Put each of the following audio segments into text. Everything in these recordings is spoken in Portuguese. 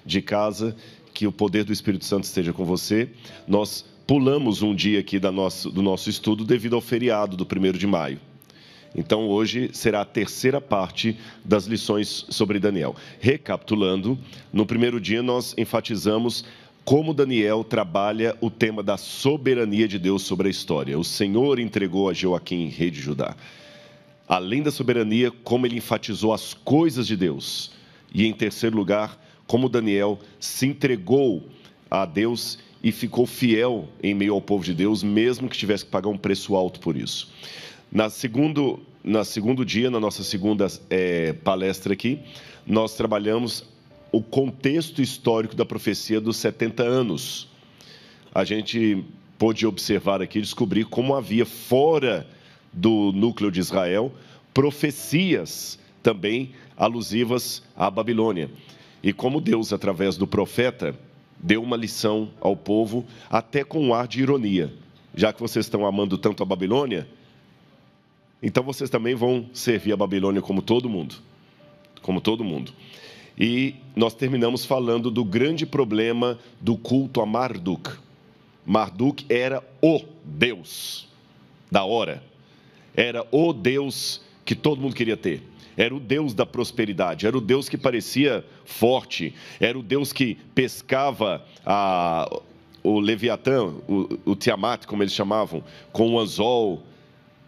de casa, que o poder do Espírito Santo esteja com você. Nós pulamos um dia aqui do nosso estudo devido ao feriado do 1º de maio. Então, hoje será a terceira parte das lições sobre Daniel. Recapitulando, no primeiro dia nós enfatizamos como Daniel trabalha o tema da soberania de Deus sobre a história. O Senhor entregou a Jeoaquim, rei de Judá. Além da soberania, como ele enfatizou as coisas de Deus. E, em terceiro lugar, como Daniel se entregou a Deus e ficou fiel em meio ao povo de Deus, mesmo que tivesse que pagar um preço alto por isso. Na segundo dia, na nossa segunda palestra aqui, nós trabalhamos o contexto histórico da profecia dos 70 anos. A gente pôde observar aqui, descobrir como havia fora do núcleo de Israel profecias também alusivas à Babilônia. E como Deus, através do profeta, deu uma lição ao povo, até com um ar de ironia. Já que vocês estão amando tanto a Babilônia, então vocês também vão servir a Babilônia como todo mundo. Como todo mundo. E nós terminamos falando do grande problema do culto a Marduk. Marduk era o Deus da hora. Era o Deus que todo mundo queria ter. Era o Deus da prosperidade. Era o Deus que parecia forte. Era o Deus que pescava o Leviatã, o Tiamat, como eles chamavam, com o anzol.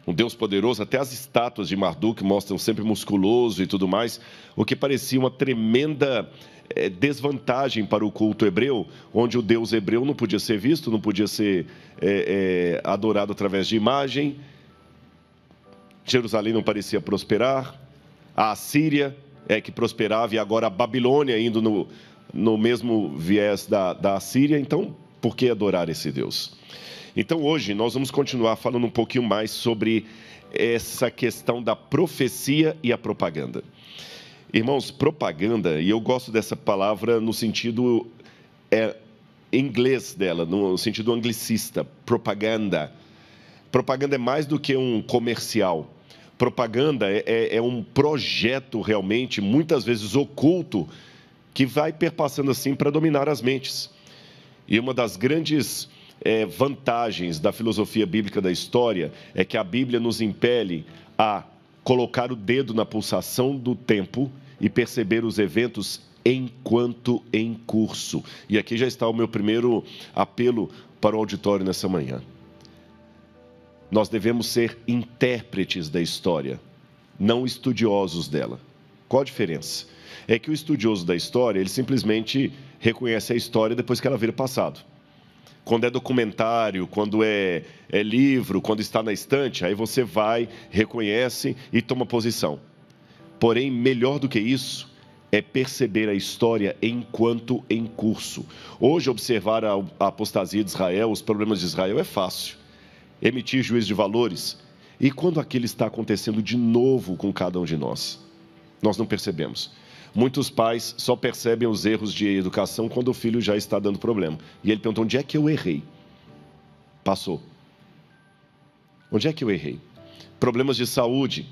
Um Deus poderoso, até as estátuas de Marduk mostram sempre musculoso e tudo mais, o que parecia uma tremenda desvantagem para o culto hebreu, onde o Deus hebreu não podia ser visto, não podia ser adorado através de imagem. Jerusalém não parecia prosperar, a Assíria é que prosperava e agora a Babilônia indo no mesmo viés da Assíria, então por que adorar esse Deus? Então, hoje, nós vamos continuar falando um pouquinho mais sobre essa questão da profecia e a propaganda. Irmãos, propaganda, e eu gosto dessa palavra no sentido inglês dela, no sentido anglicista, propaganda. Propaganda é mais do que um comercial. Propaganda é um projeto realmente, muitas vezes oculto, que vai perpassando assim para dominar as mentes. E uma das grandes vantagens da filosofia bíblica da história é que a Bíblia nos impele a colocar o dedo na pulsação do tempo e perceber os eventos enquanto em curso. E aqui já está o meu primeiro apelo para o auditório nessa manhã. Nós devemos ser intérpretes da história, não estudiosos dela. Qual a diferença? É que o estudioso da história, ele simplesmente reconhece a história depois que ela vira passado. Quando é documentário, quando é livro, quando está na estante, aí você vai, reconhece e toma posição. Porém, melhor do que isso, é perceber a história enquanto em curso. Hoje, observar a apostasia de Israel, os problemas de Israel é fácil. Emitir juízo de valores. E quando aquilo está acontecendo de novo com cada um de nós? Nós não percebemos. Muitos pais só percebem os erros de educação quando o filho já está dando problema. E ele pergunta, onde é que eu errei? Passou. Onde é que eu errei? Problemas de saúde.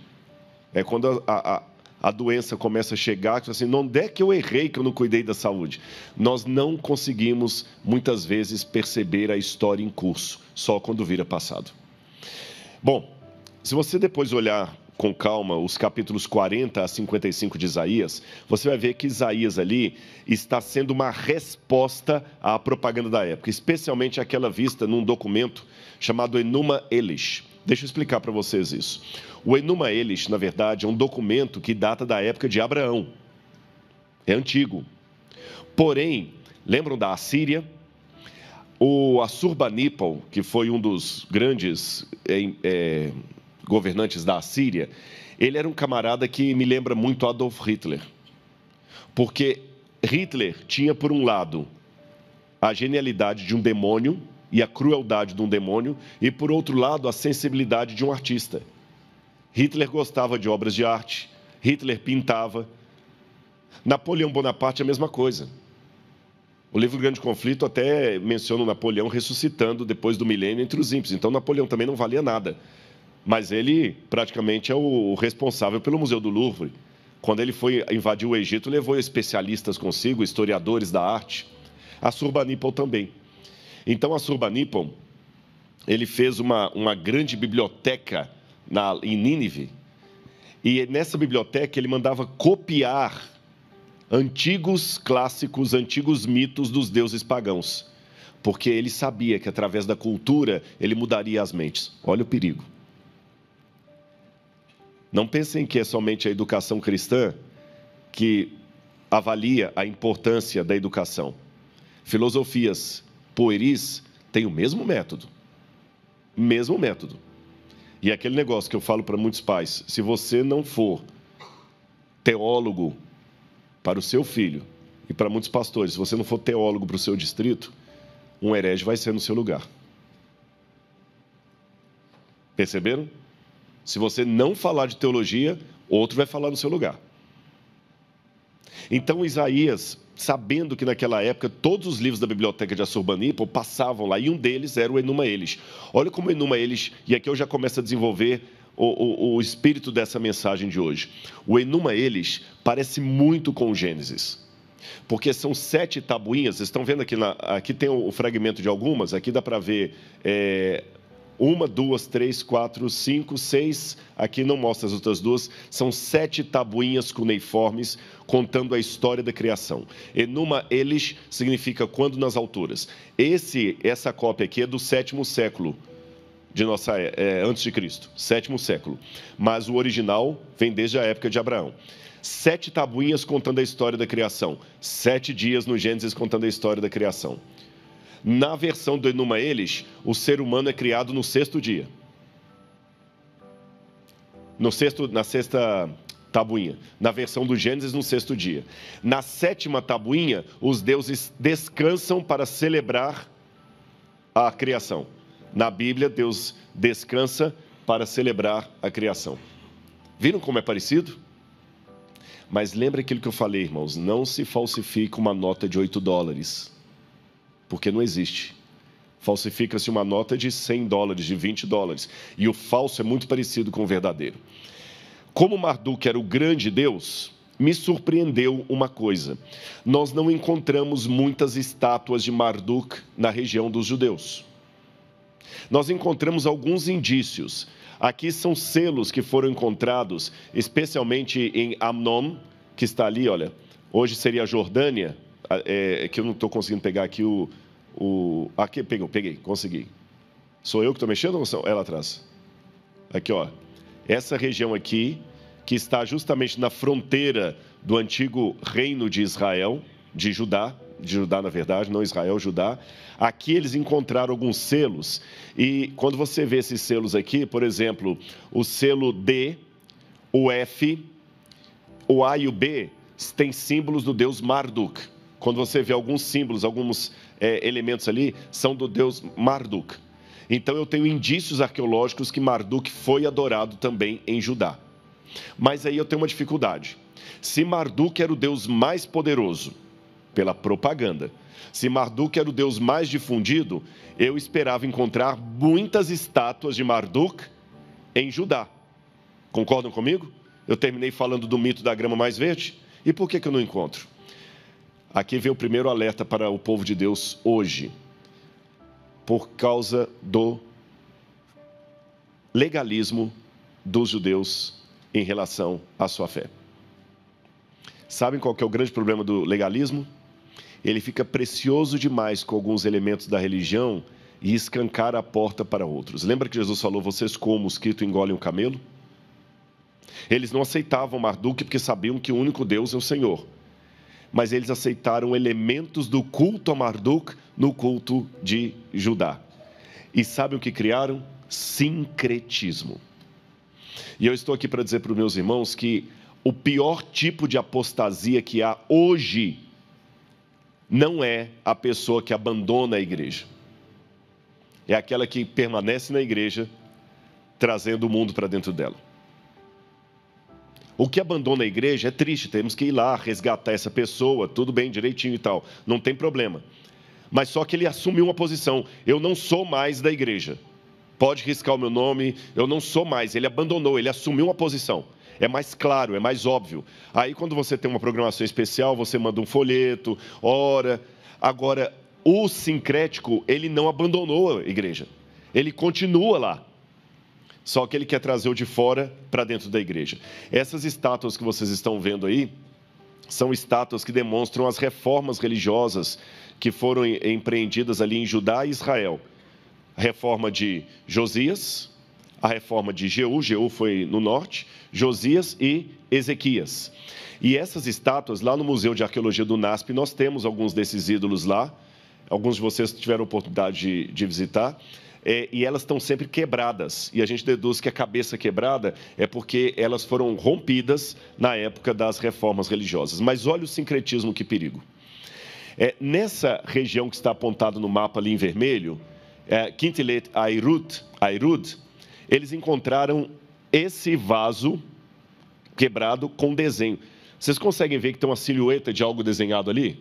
É quando a doença começa a chegar, que assim, onde é que eu errei que eu não cuidei da saúde? Nós não conseguimos, muitas vezes, perceber a história em curso, só quando vira passado. Bom, se você depois olhar com calma os capítulos 40 a 55 de Isaías, você vai ver que Isaías ali está sendo uma resposta à propaganda da época, especialmente aquela vista num documento chamado Enuma Elish. Deixa eu explicar para vocês isso. O Enuma Elish, na verdade, é um documento que data da época de Abraão. É antigo. Porém, lembram da Assíria? O Assurbanipal, que foi um dos grandes governantes da Assíria, ele era um camarada que me lembra muito Adolf Hitler. Porque Hitler tinha, por um lado, a genialidade de um demônio e a crueldade de um demônio, e, por outro lado, a sensibilidade de um artista. Hitler gostava de obras de arte, Hitler pintava. Napoleão Bonaparte é a mesma coisa. O livro Grande Conflito até menciona o Napoleão ressuscitando depois do milênio entre os ímpios. Então, Napoleão também não valia nada. Mas ele praticamente é o responsável pelo Museu do Louvre, Quando ele foi invadir o Egito, levou especialistas consigo, historiadores da arte. Assurbanipal também. Então, Assurbanipal, ele fez uma grande biblioteca em Nínive, e nessa biblioteca ele mandava copiar antigos clássicos, antigos mitos dos deuses pagãos, porque ele sabia que através da cultura ele mudaria as mentes. Olha o perigo. Não pensem que é somente a educação cristã que avalia a importância da educação. Filosofias pueris têm o mesmo método. Mesmo método. E é aquele negócio que eu falo para muitos pais: se você não for teólogo para o seu filho, e para muitos pastores, se você não for teólogo para o seu distrito, um herege vai ser no seu lugar. Perceberam? Se você não falar de teologia, outro vai falar no seu lugar. Então Isaías, sabendo que naquela época todos os livros da biblioteca de Assurbanipal passavam lá, e um deles era o Enuma Elish. Olha como Enuma Elish, e aqui eu já começo a desenvolver o espírito dessa mensagem de hoje. O Enuma Elish parece muito com o Gênesis, porque são 7 tabuinhas. Vocês estão vendo aqui tem o fragmento de algumas, aqui dá para ver 1, 2, 3, 4, 5, 6, aqui não mostra as outras 2, são 7 tabuinhas cuneiformes contando a história da criação. Enuma Elish significa quando nas alturas. Essa cópia aqui é do 7º século de antes de Cristo, 7º século, mas o original vem desde a época de Abraão. 7 tabuinhas contando a história da criação, 7 dias no Gênesis contando a história da criação. Na versão do Enuma Elish, o ser humano é criado no 6º dia. Na 6ª tabuinha. Na versão do Gênesis, no 6º dia. Na 7ª tabuinha, os deuses descansam para celebrar a criação. Na Bíblia, Deus descansa para celebrar a criação. Viram como é parecido? Mas lembra aquilo que eu falei, irmãos, não se falsifica uma nota de $8, porque não existe. Falsifica-se uma nota de $100, de $20, e o falso é muito parecido com o verdadeiro. Como Marduk era o grande Deus, me surpreendeu uma coisa: nós não encontramos muitas estátuas de Marduk na região dos judeus. Nós encontramos alguns indícios. Aqui são selos que foram encontrados, especialmente em Amnon, que está ali, olha. Hoje seria a Jordânia, que eu não estou conseguindo pegar aqui aqui, peguei, consegui. Sou eu que estou mexendo ou são ela atrás? Aqui, ó. Essa região aqui, que está justamente na fronteira do antigo reino de Israel, de Judá, na verdade, não Israel, Judá. Aqui eles encontraram alguns selos, e quando você vê esses selos aqui, por exemplo, o selo D, o F, o A e o B, tem símbolos do deus Marduk. Quando você vê alguns símbolos, alguns elementos ali, são do deus Marduk. Então eu tenho indícios arqueológicos que Marduk foi adorado também em Judá. Mas aí eu tenho uma dificuldade. Se Marduk era o deus mais poderoso, pela propaganda, se Marduk era o deus mais difundido, eu esperava encontrar muitas estátuas de Marduk em Judá. Concordam comigo? Eu terminei falando do mito da grama mais verde. E por que eu não encontro? Aqui vem o primeiro alerta para o povo de Deus hoje. Por causa do legalismo dos judeus em relação à sua fé. Sabem qual que é o grande problema do legalismo? Ele fica precioso demais com alguns elementos da religião e escancara a porta para outros. Lembra que Jesus falou: vocês como o mosquito engolem o camelo? Eles não aceitavam Marduk porque sabiam que o único Deus é o Senhor. Mas eles aceitaram elementos do culto a Marduk no culto de Judá. E sabem o que criaram? Sincretismo. E eu estou aqui para dizer para os meus irmãos que o pior tipo de apostasia que há hoje não é a pessoa que abandona a igreja. É aquela que permanece na igreja, trazendo o mundo para dentro dela. O que abandona a igreja é triste, temos que ir lá resgatar essa pessoa, tudo bem, direitinho e tal, não tem problema. Mas só que ele assumiu uma posição: eu não sou mais da igreja. Pode riscar o meu nome, eu não sou mais. Ele abandonou, ele assumiu uma posição. é mais claro, é mais óbvio. Aí, quando você tem uma programação especial, você manda um folheto, ora. Agora, o sincrético, ele não abandonou a igreja. Ele continua lá. Só que ele quer trazer o de fora para dentro da igreja. Essas estátuas que vocês estão vendo aí, são estátuas que demonstram as reformas religiosas que foram empreendidas ali em Judá e Israel. A reforma de Josias, a reforma de Jeú, Jeú foi no norte, Josias e Ezequias. E essas estátuas, lá no Museu de Arqueologia do NASP, nós temos alguns desses ídolos lá, alguns de vocês tiveram a oportunidade de visitar, e elas estão sempre quebradas. E a gente deduz que a cabeça quebrada é porque elas foram rompidas na época das reformas religiosas. Mas olha o sincretismo, que perigo. Nessa região que está apontada no mapa ali em vermelho, Quintilet Airud, eles encontraram esse vaso quebrado com desenho. Vocês conseguem ver que tem uma silhueta de algo desenhado ali?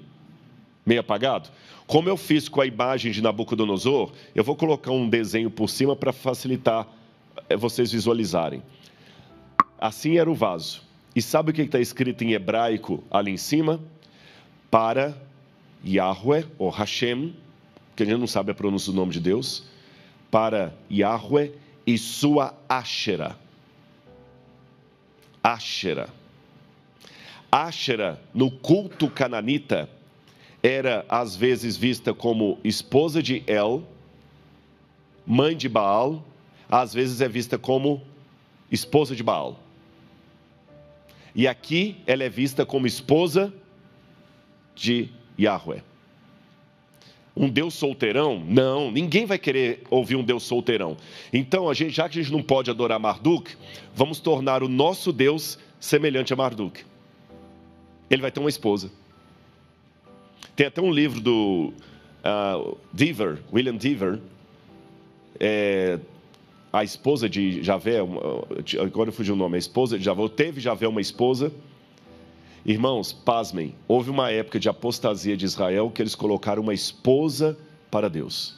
Meio apagado? Como eu fiz com a imagem de Nabucodonosor, eu vou colocar um desenho por cima para facilitar vocês visualizarem. Assim era o vaso. E sabe o que está escrito em hebraico ali em cima? Para Yahweh, ou Hashem, que a gente não sabe a pronúncia do nome de Deus, para Yahweh e sua Ashera. Ashera. Ashera, no culto cananita, era às vezes vista como esposa de El, mãe de Baal, às vezes é vista como esposa de Baal. E aqui ela é vista como esposa de Yahweh. Um Deus solteirão? Não, ninguém vai querer ouvir um Deus solteirão. Então, já que a gente não pode adorar Marduk, vamos tornar o nosso Deus semelhante a Marduk. Ele vai ter uma esposa. Tem até um livro do William Dever, a esposa de Javé, agora fugiu o nome, a esposa de Javé, teve Javé uma esposa. Irmãos, pasmem, houve uma época de apostasia de Israel que eles colocaram uma esposa para Deus.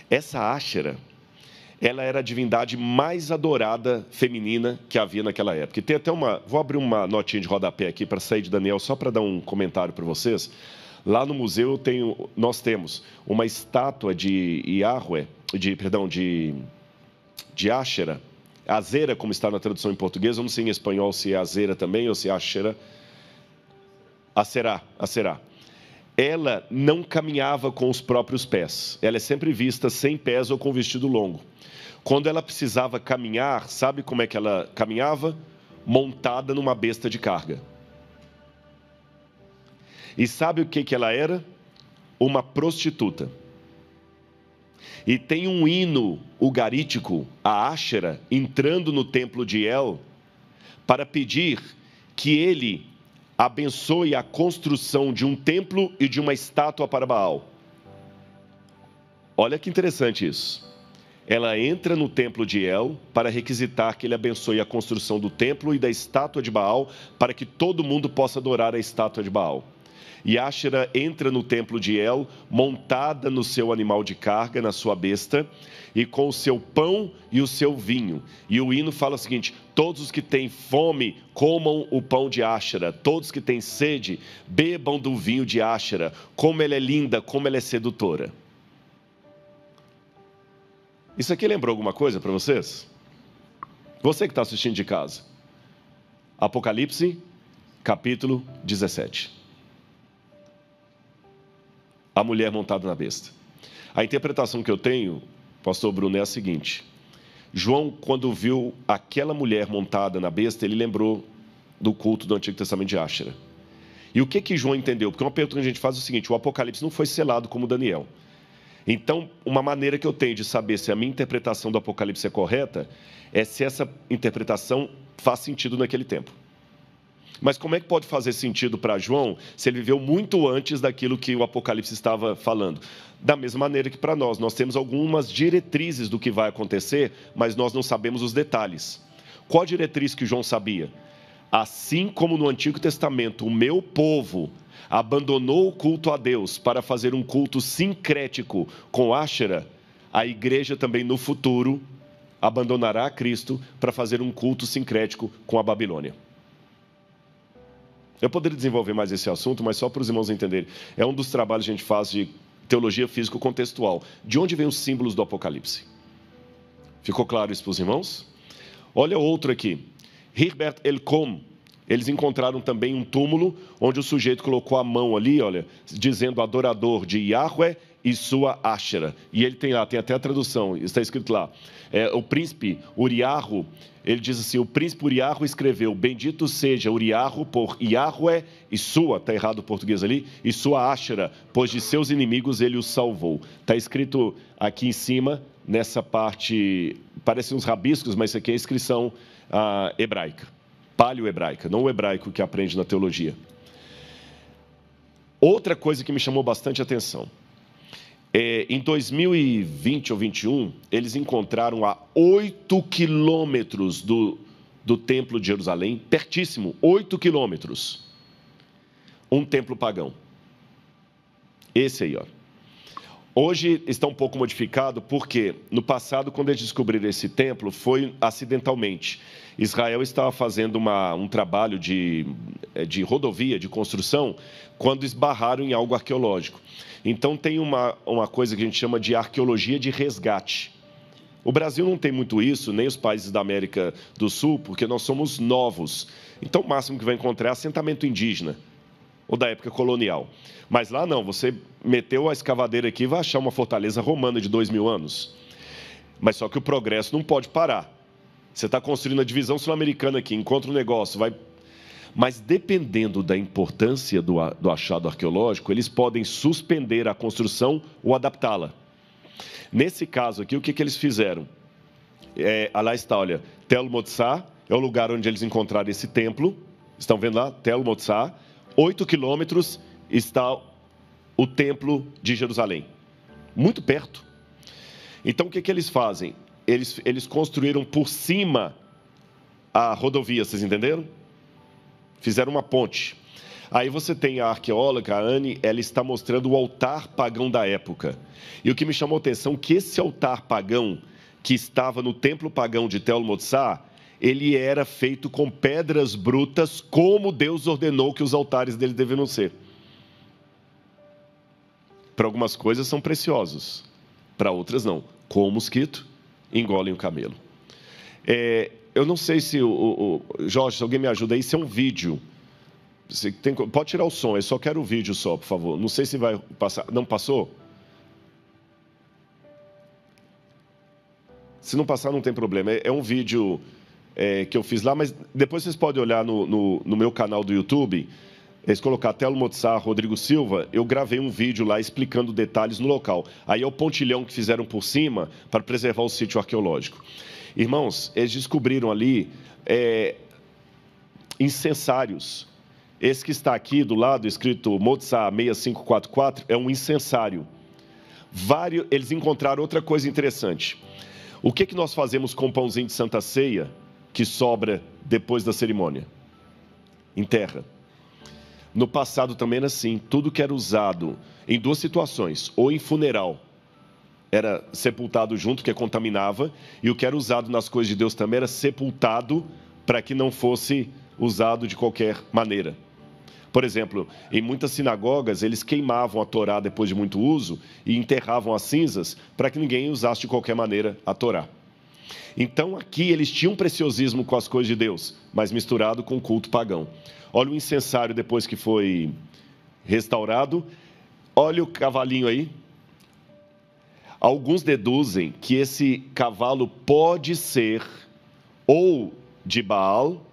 Essa Ashera, ela era a divindade mais adorada feminina que havia naquela época. E tem até vou abrir uma notinha de rodapé aqui para sair de Daniel, só para dar um comentário para vocês. Lá no museu nós temos uma estátua de Yahweh, de Ashera, Azera, como está na tradução em português, eu não sei em espanhol se é Azera também ou se é Ashera. Aserá. Ela não caminhava com os próprios pés. Ela é sempre vista sem pés ou com vestido longo. Quando ela precisava caminhar, sabe como é que ela caminhava? Montada numa besta de carga. E sabe o que ela era? Uma prostituta. E tem um hino ugarítico, a Ashera, entrando no templo de El, para pedir que ele abençoe a construção de um templo e de uma estátua para Baal. Olha que interessante isso. Ela entra no templo de El para requisitar que ele abençoe a construção do templo e da estátua de Baal, para que todo mundo possa adorar a estátua de Baal. E Ashera entra no templo de El, montada no seu animal de carga, na sua besta, e com o seu pão e o seu vinho. E o hino fala o seguinte: todos os que têm fome, comam o pão de Ashera. Todos que têm sede, bebam do vinho de Ashera. Como ela é linda, como ela é sedutora. Isso aqui lembrou alguma coisa para vocês? Você que está assistindo de casa. Apocalipse, capítulo 17. A mulher montada na besta. A interpretação que eu tenho, pastor Bruno, é a seguinte: João, quando viu aquela mulher montada na besta, ele lembrou do culto do Antigo Testamento de Ashera. E o que João entendeu? Porque uma pergunta que a gente faz é o seguinte: o Apocalipse não foi selado como Daniel. Então, uma maneira que eu tenho de saber se a minha interpretação do Apocalipse é correta é se essa interpretação faz sentido naquele tempo. Mas como é que pode fazer sentido para João se ele viveu muito antes daquilo que o Apocalipse estava falando? Da mesma maneira que para nós temos algumas diretrizes do que vai acontecer, mas nós não sabemos os detalhes. Qual a diretriz que João sabia? Assim como no Antigo Testamento o meu povo abandonou o culto a Deus para fazer um culto sincrético com Ashera, a igreja também no futuro abandonará a Cristo para fazer um culto sincrético com a Babilônia. Eu poderia desenvolver mais esse assunto, mas só para os irmãos entenderem. É um dos trabalhos que a gente faz de teologia físico-contextual. De onde vêm os símbolos do Apocalipse? Ficou claro isso para os irmãos? Olha outro aqui. Herbert Elcom. Eles encontraram também um túmulo onde o sujeito colocou a mão ali, olha, dizendo adorador de Yahweh e sua Ashera. E ele tem lá, tem até a tradução, está escrito lá. O príncipe Uriarro, ele diz assim, o príncipe Uriarro escreveu, bendito seja Uriarro por Yahweh e sua, está errado o português ali, e sua Ashera, pois de seus inimigos ele os salvou. Está escrito aqui em cima, nessa parte, parecem uns rabiscos, mas isso aqui é a inscrição hebraica. Paleo-hebraica, não o hebraico que aprende na teologia. Outra coisa que me chamou bastante atenção. Em 2020 ou 2021, eles encontraram a 8 quilômetros do Templo de Jerusalém, pertíssimo, 8 quilômetros, um templo pagão. Esse aí, ó. Hoje está um pouco modificado porque, no passado, quando eles descobriram esse templo, foi acidentalmente. Israel estava fazendo um trabalho de rodovia, de construção, quando esbarraram em algo arqueológico. Então, tem uma coisa que a gente chama de arqueologia de resgate. O Brasil não tem muito isso, nem os países da América do Sul, porque nós somos novos. Então, o máximo que vai encontrar é assentamento indígena, ou da época colonial. Mas lá não, você meteu a escavadeira aqui e vai achar uma fortaleza romana de 2000 anos. Mas só que o progresso não pode parar. Você está construindo a divisão sul-americana aqui, encontra um negócio, vai... Mas dependendo da importância do achado arqueológico, eles podem suspender a construção ou adaptá-la. Nesse caso aqui, o que eles fizeram? Lá está, olha, Tel Motsá é o lugar onde eles encontraram esse templo. Estão vendo lá? Tel Motsá. 8 quilômetros está o Templo de Jerusalém. Muito perto. Então, o que eles fazem? Eles construíram por cima a rodovia, vocês entenderam? Fizeram uma ponte. Aí você tem a arqueóloga, a Anne, ela está mostrando o altar pagão da época. E o que me chamou a atenção é que esse altar pagão, que estava no templo pagão de Tel Motsá, ele era feito com pedras brutas, como Deus ordenou que os altares dele deveriam ser. Para algumas coisas são preciosos, para outras não. Como o mosquito, engolem o camelo. Eu não sei se Jorge, se alguém me ajuda aí, isso é um vídeo. Pode tirar o som, eu só quero o vídeo só, por favor. Não sei se vai passar. Não passou? Se não passar, não tem problema. É um vídeo que eu fiz lá, mas depois vocês podem olhar no meu canal do YouTube. Eles colocar Tel Motsá, Rodrigo Silva, eu gravei um vídeo lá explicando detalhes no local. Aí é o pontilhão que fizeram por cima para preservar o sítio arqueológico. Irmãos, eles descobriram ali incensários. Esse que está aqui do lado, escrito Motsá 6544, é um incensário. Eles encontraram outra coisa interessante. O que nós fazemos com o pãozinho de Santa Ceia que sobra depois da cerimônia? Enterra. No passado também era assim, tudo que era usado em duas situações, ou em funeral, era sepultado junto, que contaminava, e o que era usado nas coisas de Deus também era sepultado para que não fosse usado de qualquer maneira. Por exemplo, em muitas sinagogas, eles queimavam a Torá depois de muito uso e enterravam as cinzas para que ninguém usasse de qualquer maneira a Torá. Então, aqui eles tinham preciosismo com as coisas de Deus, mas misturado com o culto pagão. Olha o incensário depois que foi restaurado. Olha o cavalinho aí. Alguns deduzem que esse cavalo pode ser ou de Baal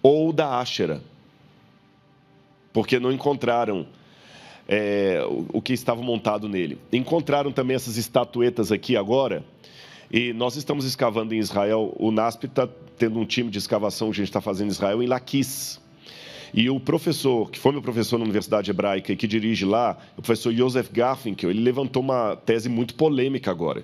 ou da Áshera, porque não encontraram o que estava montado nele. Encontraram também essas estatuetas aqui agora, e nós estamos escavando em Israel. O NASP está tendo um time de escavação que a gente está fazendo em Israel, em Laquis. E o professor, que foi meu professor na Universidade Hebraica e que dirige lá, o professor Joseph Garfinkel, ele levantou uma tese muito polêmica agora.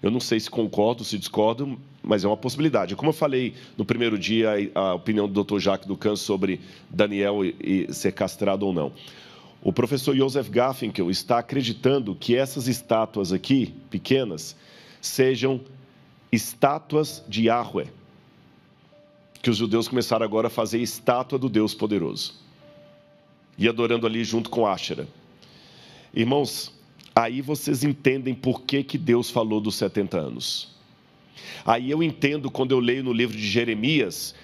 Eu não sei se concordo, se discordo, mas é uma possibilidade. Como eu falei no primeiro dia, a opinião do Dr. Jacques Ducan sobre Daniel e ser castrado ou não. O professor Joseph Garfinkel está acreditando que essas estátuas aqui, pequenas, sejam estátuas de Yahweh, que os judeus começaram agora a fazer estátua do Deus poderoso, e adorando ali junto com Áshera. Irmãos, aí vocês entendem por que Deus falou dos 70 anos. Aí eu entendo quando eu leio no livro de Jeremias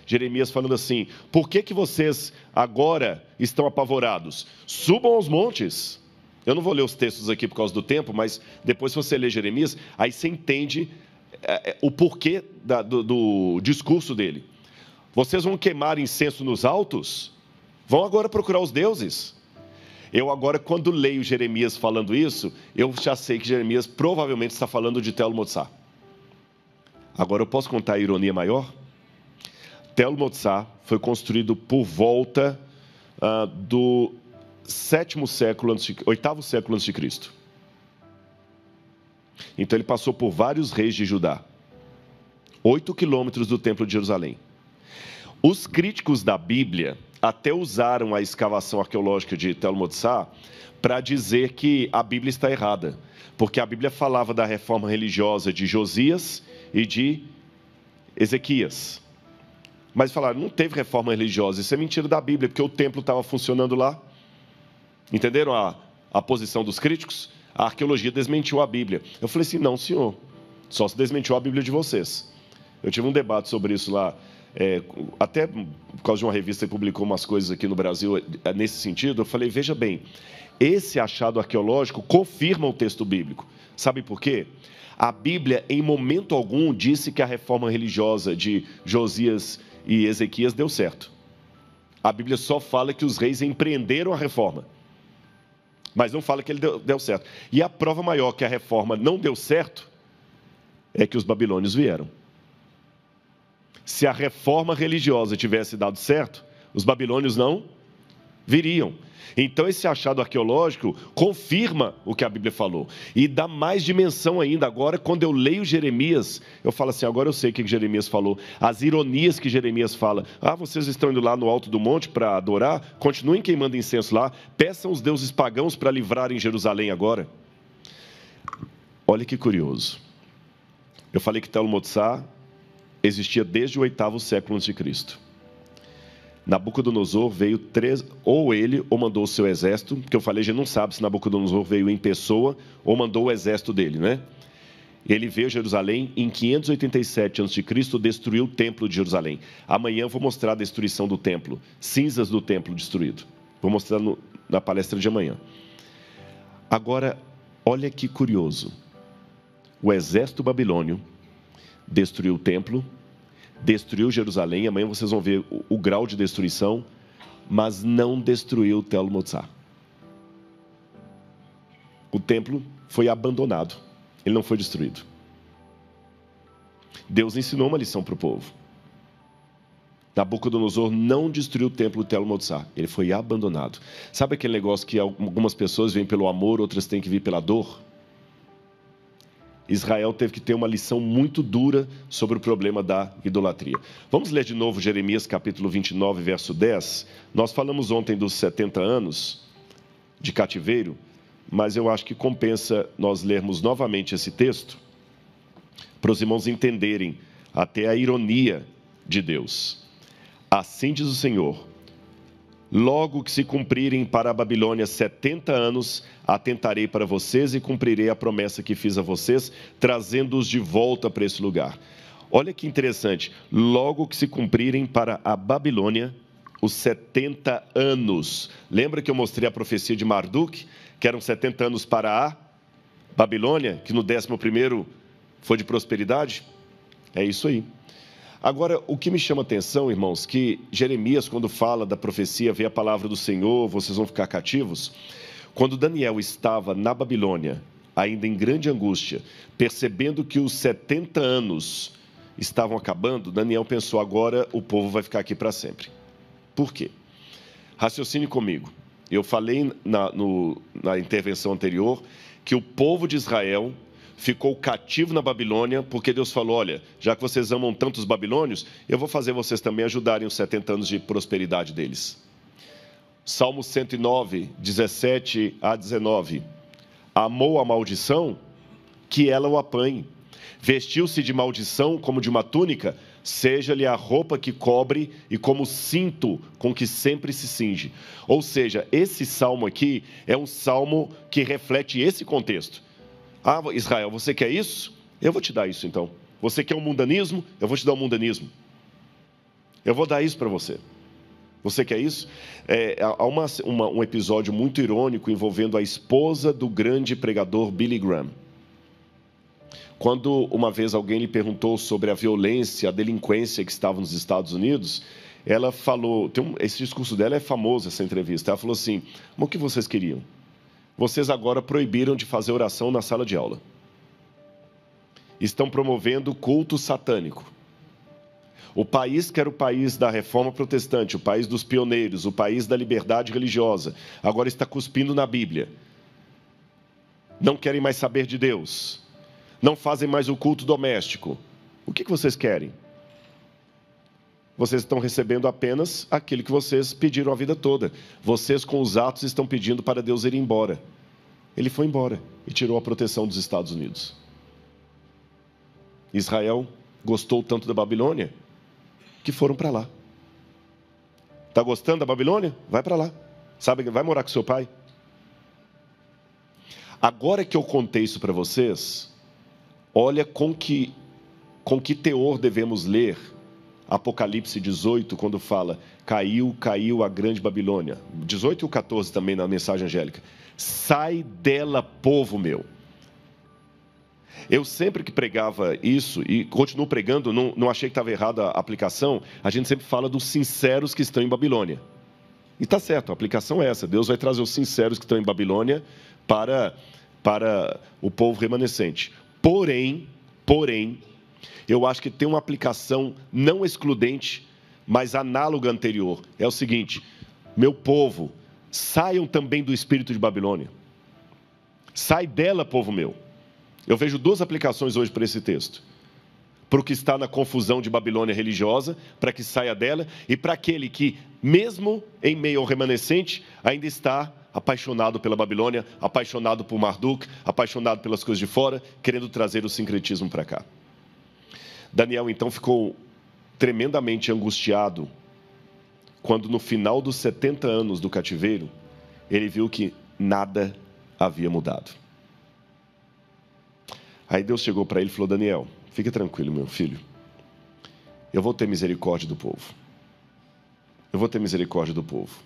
falando assim: por que vocês agora estão apavorados? Subam aos montes. Eu não vou ler os textos aqui por causa do tempo, mas depois, se você ler Jeremias, aí você entende o porquê do discurso dele. Vocês vão queimar incenso nos altos? Vão agora procurar os deuses. Eu agora, quando leio Jeremias falando isso, eu já sei que Jeremias provavelmente está falando de Tel Motsar. Agora eu posso contar a ironia maior? Tel Motsar foi construído por volta do 8º século antes de Cristo. Então ele passou por vários reis de Judá. 8 quilômetros do Templo de Jerusalém. Os críticos da Bíblia até usaram a escavação arqueológica de Tel Motsar para dizer que a Bíblia está errada, porque a Bíblia falava da reforma religiosa de Josias e de Ezequias. Mas falaram, não teve reforma religiosa, isso é mentira da Bíblia, porque o templo estava funcionando lá. Entenderam a posição dos críticos? A arqueologia desmentiu a Bíblia. Eu falei assim, não, senhor, só se desmentiu a Bíblia de vocês. Eu tive um debate sobre isso lá, até por causa de uma revista que publicou umas coisas aqui no Brasil nesse sentido. Eu falei, veja bem, esse achado arqueológico confirma o texto bíblico. Sabe por quê? A Bíblia, em momento algum, disse que a reforma religiosa de Josias e Ezequias deu certo. A Bíblia só fala que os reis empreenderam a reforma, mas não fala que ele deu certo. E a prova maior que a reforma não deu certo é que os babilônios vieram. Se a reforma religiosa tivesse dado certo, os babilônios não viriam. Então esse achado arqueológico confirma o que a Bíblia falou. E dá mais dimensão ainda. Agora, quando eu leio Jeremias, eu falo assim, agora eu sei o que Jeremias falou. As ironias que Jeremias fala. Vocês estão indo lá no alto do monte para adorar? Continuem queimando incenso lá. Peçam os deuses pagãos para livrarem Jerusalém agora. Olha que curioso. Eu falei que Tel Motsar existia desde o 8º século a.C. Nabucodonosor veio ou ele ou mandou o seu exército, que eu falei, já não sabe se Nabucodonosor veio em pessoa ou mandou o exército dele, né? Ele veio a Jerusalém em 587 a.C., destruiu o templo de Jerusalém. Amanhã eu vou mostrar a destruição do templo, cinzas do templo destruído. Vou mostrar na palestra de amanhã. Agora, olha que curioso. O exército babilônio destruiu o templo, destruiu Jerusalém. Amanhã vocês vão ver o grau de destruição, mas não destruiu Tel Motsar. O templo foi abandonado, ele não foi destruído. Deus ensinou uma lição para o povo. Nabucodonosor não destruiu o templo de Tel Motsar, ele foi abandonado. Sabe aquele negócio que algumas pessoas vêm pelo amor, outras têm que vir pela dor? Israel teve que ter uma lição muito dura sobre o problema da idolatria. Vamos ler de novo Jeremias capítulo 29, verso 10. Nós falamos ontem dos 70 anos de cativeiro, mas eu acho que compensa nós lermos novamente esse texto para os irmãos entenderem até a ironia de Deus. Assim diz o Senhor: logo que se cumprirem para a Babilônia 70 anos, atentarei para vocês e cumprirei a promessa que fiz a vocês, trazendo-os de volta para esse lugar. Olha que interessante. Logo que se cumprirem para a Babilônia os 70 anos. Lembra que eu mostrei a profecia de Marduk, que eram 70 anos para a Babilônia, que no 11º foi de prosperidade? É isso aí. Agora, o que me chama a atenção, irmãos, que Jeremias, quando fala da profecia, vê a palavra do Senhor, vocês vão ficar cativos. Quando Daniel estava na Babilônia, ainda em grande angústia, percebendo que os 70 anos estavam acabando, Daniel pensou, agora o povo vai ficar aqui para sempre. Por quê? Raciocine comigo. Eu falei na intervenção anterior que o povo de Israel ficou cativo na Babilônia, porque Deus falou, olha, já que vocês amam tanto os babilônios, eu vou fazer vocês também ajudarem os 70 anos de prosperidade deles. Salmo 109, 17 a 19. Amou a maldição, que ela o apanhe. Vestiu-se de maldição como de uma túnica, seja-lhe a roupa que cobre e como cinto com que sempre se cinge. Ou seja, esse salmo aqui é um salmo que reflete esse contexto. Ah, Israel, você quer isso? Eu vou te dar isso então. Você quer um mundanismo? Eu vou te dar um mundanismo. Eu vou dar isso para você. Você quer isso? Há um episódio muito irônico envolvendo a esposa do grande pregador Billy Graham. Quando uma vez alguém lhe perguntou sobre a violência, a delinquência que estava nos Estados Unidos, ela falou, esse discurso dela é famoso, essa entrevista, ela falou assim, mas o que vocês queriam? Vocês agora proibiram de fazer oração na sala de aula. Estão promovendo culto satânico. O país que era o país da reforma protestante, o país dos pioneiros, o país da liberdade religiosa, agora está cuspindo na Bíblia. Não querem mais saber de Deus. Não fazem mais o culto doméstico. O que vocês querem? Vocês estão recebendo apenas aquilo que vocês pediram a vida toda. Vocês, com os atos, estão pedindo para Deus ir embora. Ele foi embora e tirou a proteção dos Estados Unidos. Israel gostou tanto da Babilônia que foram para lá. Está gostando da Babilônia? Vai para lá. Sabe, vai morar com seu pai. Agora que eu contei isso para vocês, olha com que teor devemos ler Apocalipse 18, quando fala, caiu a grande Babilônia. 18 e 14 também na mensagem angélica. Sai dela, povo meu. Eu sempre que pregava isso, e continuo pregando, não achei que estava errada a aplicação, a gente sempre fala dos sinceros que estão em Babilônia. E está certo, a aplicação é essa. Deus vai trazer os sinceros que estão em Babilônia para o povo remanescente. Porém, eu acho que tem uma aplicação não excludente, mas análoga anterior. É o seguinte, meu povo, saiam também do espírito de Babilônia. Sai dela, povo meu. Eu vejo duas aplicações hoje para esse texto. Para o que está na confusão de Babilônia religiosa, para que saia dela, e para aquele que, mesmo em meio ao remanescente, ainda está apaixonado pela Babilônia, apaixonado por Marduk, apaixonado pelas coisas de fora, querendo trazer o sincretismo para cá. Daniel, então, ficou tremendamente angustiado quando, no final dos 70 anos do cativeiro, ele viu que nada havia mudado. Aí Deus chegou para ele e falou, Daniel, fique tranquilo, meu filho. Eu vou ter misericórdia do povo. Eu vou ter misericórdia do povo.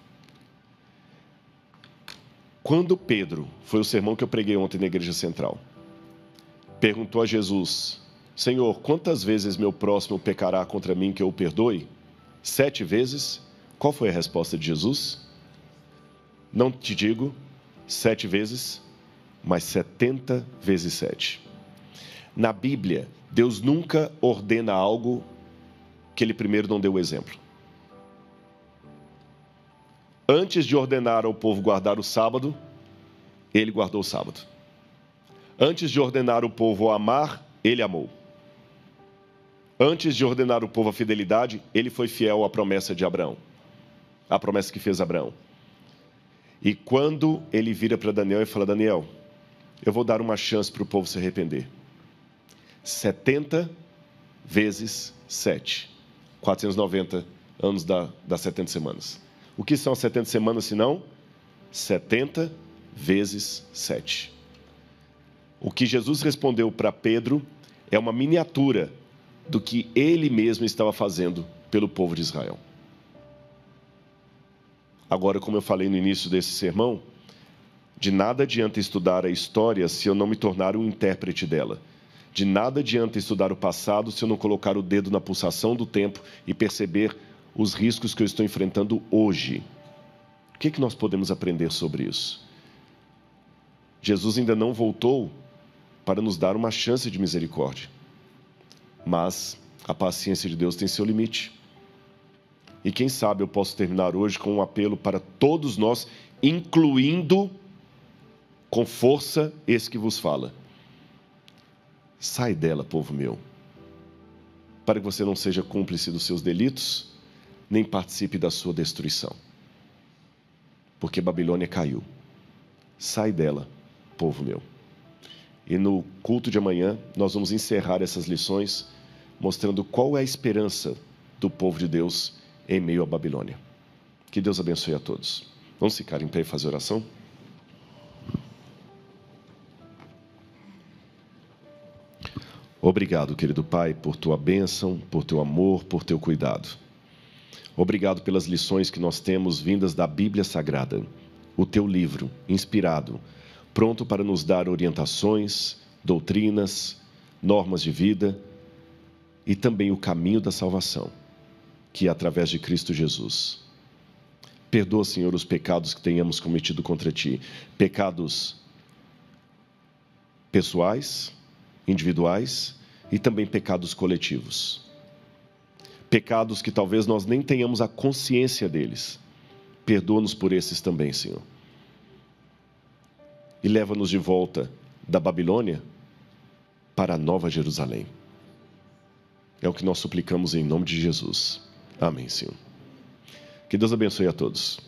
Quando Pedro, foi o sermão que eu preguei ontem na igreja central, perguntou a Jesus, Senhor, quantas vezes meu próximo pecará contra mim que eu o perdoe? 7 vezes? Qual foi a resposta de Jesus? Não te digo 7 vezes, mas 70 vezes 7. Na Bíblia, Deus nunca ordena algo que Ele primeiro não deu o exemplo. Antes de ordenar ao povo guardar o sábado, Ele guardou o sábado. Antes de ordenar o povo a amar, Ele amou. Antes de ordenar o povo a fidelidade, Ele foi fiel à promessa de Abraão. A promessa que fez Abraão. E quando Ele vira para Daniel e fala, Daniel, eu vou dar uma chance para o povo se arrepender. 70 vezes 7. 490 anos das 70 semanas. O que são as 70 semanas, se não? 70 vezes 7. O que Jesus respondeu para Pedro é uma miniatura do que ele mesmo estava fazendo pelo povo de Israel. Agora, como eu falei no início desse sermão, de nada adianta estudar a história se eu não me tornar um intérprete dela. De nada adianta estudar o passado se eu não colocar o dedo na pulsação do tempo e perceber os riscos que eu estou enfrentando hoje. O que nós podemos aprender sobre isso? Jesus ainda não voltou para nos dar uma chance de misericórdia. Mas a paciência de Deus tem seu limite. E quem sabe eu posso terminar hoje com um apelo para todos nós, incluindo com força esse que vos fala. Sai dela, povo meu, para que você não seja cúmplice dos seus delitos, nem participe da sua destruição. Porque Babilônia caiu. Sai dela, povo meu. E no culto de amanhã, nós vamos encerrar essas lições mostrando qual é a esperança do povo de Deus em meio à Babilônia. Que Deus abençoe a todos. Vamos ficar em pé e fazer oração? Obrigado, querido Pai, por tua bênção, por teu amor, por teu cuidado. Obrigado pelas lições que nós temos vindas da Bíblia Sagrada, o teu livro, inspirado, pronto para nos dar orientações, doutrinas, normas de vida e também o caminho da salvação, que é através de Cristo Jesus. Perdoa, Senhor, os pecados que tenhamos cometido contra Ti, pecados pessoais, individuais e também pecados coletivos. Pecados que talvez nós nem tenhamos a consciência deles. Perdoa-nos por esses também, Senhor. E leva-nos de volta da Babilônia para a Nova Jerusalém. É o que nós suplicamos em nome de Jesus. Amém, Senhor. Que Deus abençoe a todos.